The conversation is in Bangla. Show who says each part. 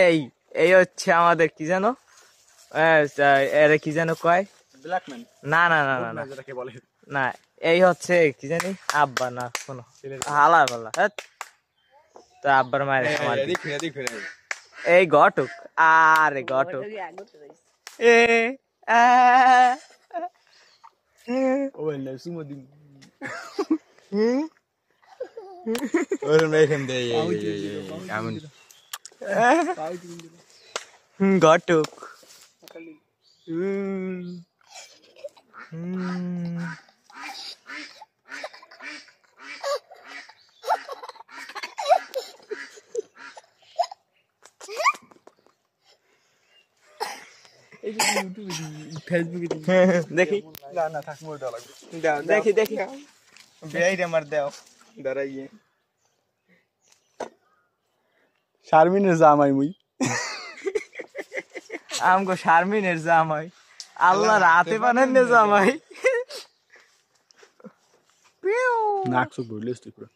Speaker 1: এই এই হচ্ছে আমাদের কি জানো এরা কি জানো কয়
Speaker 2: ব্ল্যাকম্যান
Speaker 1: না না না না না
Speaker 2: যেটাকে বলে
Speaker 1: না এই হচ্ছে কি জানি আব্বা না শোনো হালা বলা তো আব্বার মায়ের খামার এই ঘটক আরে ঘটক এ আ
Speaker 2: ও না সুমদি ওরে মেখেন দে আমন
Speaker 1: ঘটক
Speaker 2: ফেসবুকে
Speaker 1: দেখি
Speaker 2: না না থাক মোর দাও লাগবে
Speaker 1: দাও দেখি দেখি
Speaker 2: বেআইরে মার দাও দাঁড়াইয়ে শারমিনের জামাই মুই
Speaker 1: আমগো শারমিনের জামাই আল্লাহ রাতে বানান জামাই
Speaker 2: নাক চোখ ভরলিস তুই পুরো